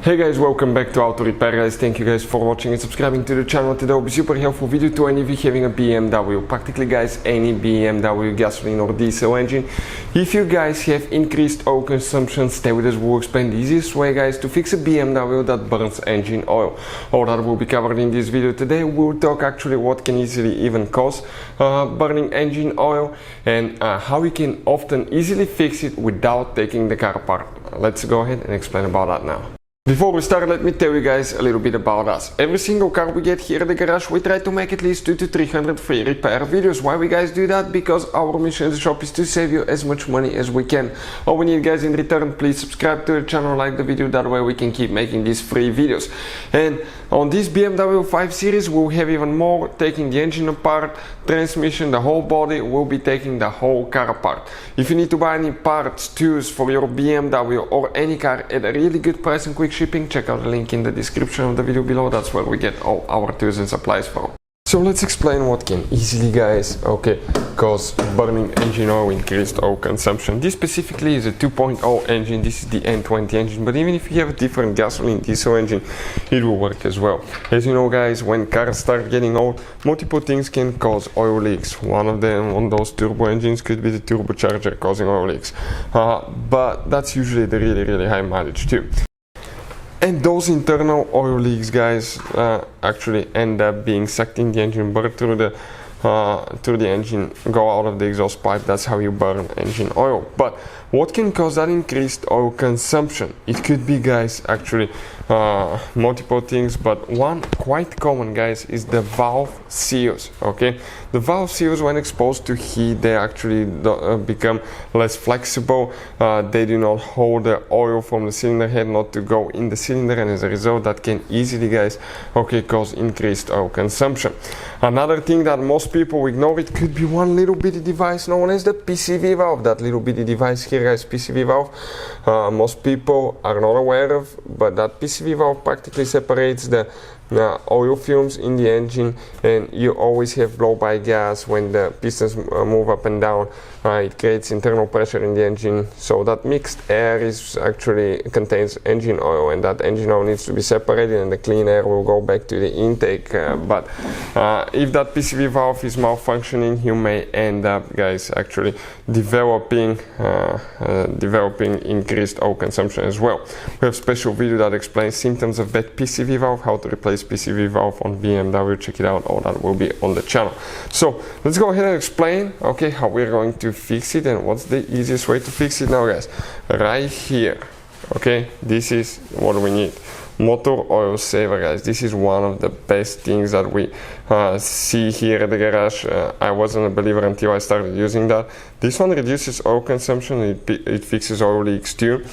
Hey guys, welcome back to Auto Repair guys. Thank you guys for watching and subscribing to the channel. Today will be super helpful video to any of you having a BMW, practically guys any BMW gasoline or diesel engine. If you guys have increased oil consumption, stay with us. We'll explain the easiest way guys to fix a BMW that burns engine oil. All that will be covered in this video today. We'll talk actually what can easily even cause burning engine oil and how you can often easily fix it without taking the car apart. Let's go ahead and explain about that now. Before we start, let me tell you guys a little bit about us. Every single car we get here at the garage, we try to make at least 200 to 300 free repair videos. Why we guys do that? Because our mission in the shop is to save you as much money as we can. All we need guys in return, please subscribe to the channel, like the video, that way we can keep making these free videos. And on this BMW 5 Series, we'll have even more, taking the engine apart, transmission, the whole body. We'll be taking the whole car apart. If you need to buy any parts, tools for your BMW or any car at a really good price and quick shipping, check out the link in the description of the video below. That's where we get all our tools and supplies from. So let's explain what can easily guys cause burning engine oil, increased oil consumption. This specifically is a 2.0 engine. This is the N20 engine, but even if you have a different gasoline diesel engine, it will work as well. As you know guys, when cars start getting old, multiple things can cause oil leaks. One of them on those turbo engines could be the turbocharger causing oil leaks, but that's usually the really high mileage too. And those internal oil leaks guys actually end up being sucked in the engine, burn through the engine, go out of the exhaust pipe. That's how you burn engine oil. But what can cause that increased oil consumption? It could be guys actually multiple things, but one quite common guys is the valve seals. Okay, the valve seals, when exposed to heat, they actually become less flexible. They do not hold the oil from the cylinder head not to go in the cylinder, and as a result that can easily guys cause increased oil consumption. Another thing that most people ignore, it could be one little bitty device known as the PCV valve. That little bitty device here guys, PCV valve, most people are not aware of, but that PCV valve practically separates the oil fumes in the engine, and you always have blow-by gas when the pistons move up and down. It creates internal pressure in the engine, so that mixed air is actually contains engine oil, and that engine oil needs to be separated and the clean air will go back to the intake. But if that PCV valve is malfunctioning, you may end up guys actually developing increased oil consumption as well. We have a special video that explains symptoms of bad PCV valve, how to replace PCV valve on BMW. Check it out, all that will be on the channel. So let's go ahead and explain how we're going to fix it and what's the easiest way to fix it now guys. Right here, this is what we need. Motor oil saver guys. This is one of the best things that we see here at the garage. I wasn't a believer until I started using that. This one reduces oil consumption. It fixes oil leaks too,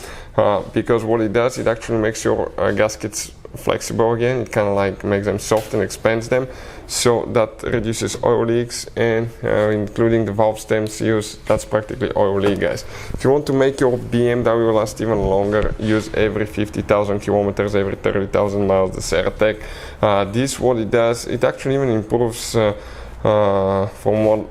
because what it does, it actually makes your gaskets flexible again. It kind of like makes them soft and expands them, so that reduces oil leaks, and including the valve stem seals. That's practically oil leak guys. If you want to make your BMW last even longer, use every 50,000 kilometers, every 30,000 miles the Ceratec. This what it does, it actually even improves from what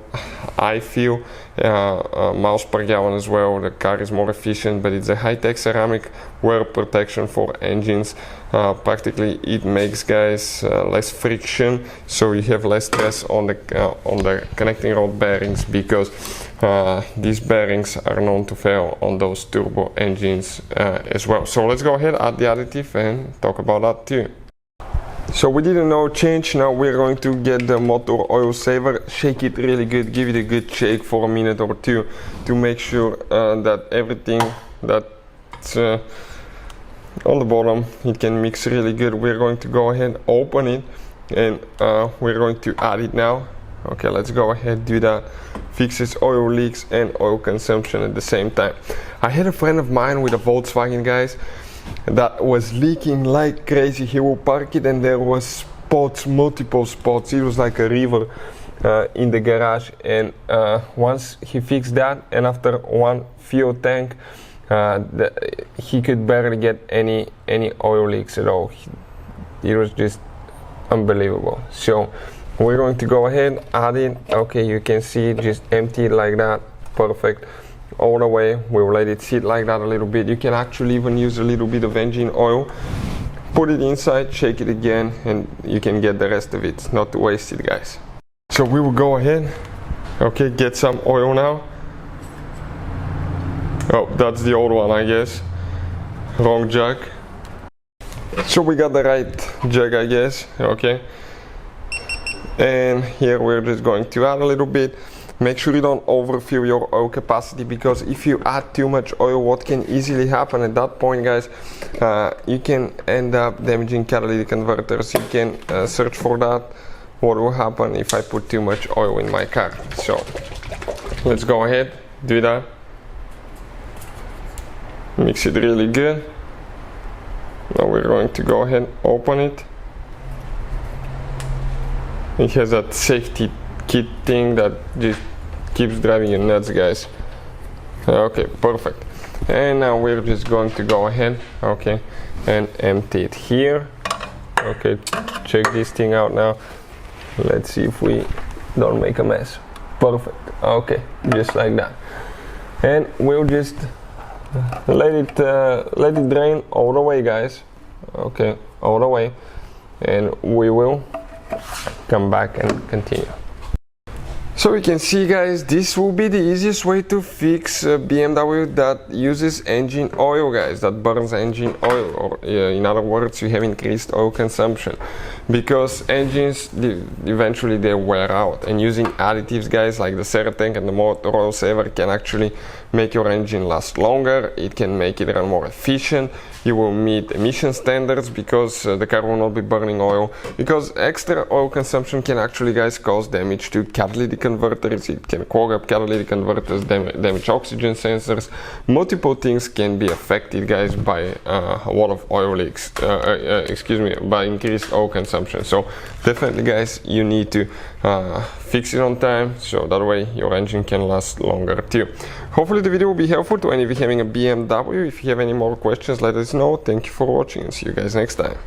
I feel, miles per gallon as well. The car is more efficient, but it's a high-tech ceramic wear protection for engines. Practically it makes guys less friction, so you have less stress on the connecting rod bearings, because these bearings are known to fail on those turbo engines as well. So let's go ahead, add the additive and talk about that too. So we did an oil change. Now we're going to get the motor oil saver, shake it really good, give it a good shake for a minute or two to make sure that everything that's on the bottom, it can mix really good. We're going to go ahead, open it, and we're going to add it now. Okay, let's go ahead, do that. Fixes oil leaks and oil consumption at the same time. I had a friend of mine with a Volkswagen guys that was leaking like crazy. He will park it and there was spots, multiple spots. It was like a river in the garage, and once he fixed that, and after one fuel tank, he could barely get any oil leaks at all. It was just unbelievable. So we're going to go ahead, add it. You can see it just emptied like that, perfect. all the way. We'll let it sit like that a little bit. You can actually even use a little bit of engine oil put it inside, shake it again, and you can get the rest of it, not to waste it, guys. So we will go ahead, okay, get some oil now. Oh, that's the old one, I guess. Wrong jug. So we got the right jug, I guess, okay. And here we're just going to add a little bit. Make sure you don't overfill your oil capacity, because if you add too much oil, what can easily happen at that point, guys, you can end up damaging catalytic converters. You can search for that. What will happen if I put too much oil in my car? So let's go ahead, do that. Mix it really good. Now we're going to go ahead and open it. It has that safety kit thing that just keeps driving you nuts, guys. Okay, perfect. And now we're just going to go ahead, okay, and empty it here. Okay, check this thing out now. Let's see if we don't make a mess. Perfect. Okay, just like that. And we'll just let it drain all the way, guys. Okay, all the way, and we will come back and continue. So you can see, guys, this will be the easiest way to fix a BMW that uses engine oil, guys, that burns engine oil, or in other words, you have increased oil consumption, because engines eventually they wear out, and using additives, guys, like the Ceratec and the Motor Oil Saver can actually make your engine last longer. It can make it run more efficient. You will meet emission standards because the car will not be burning oil, because extra oil consumption can actually, guys, cause damage to catalytic converters. It can clog up catalytic converters, damage oxygen sensors. Multiple things can be affected, guys, by a lot of oil leaks, by increased oil consumption. So definitely, guys, you need to fix it on time, so that way your engine can last longer too. Hopefully the video will be helpful to any of you having a BMW. If you have any more questions, let us know. Thank you for watching, and see you guys next time.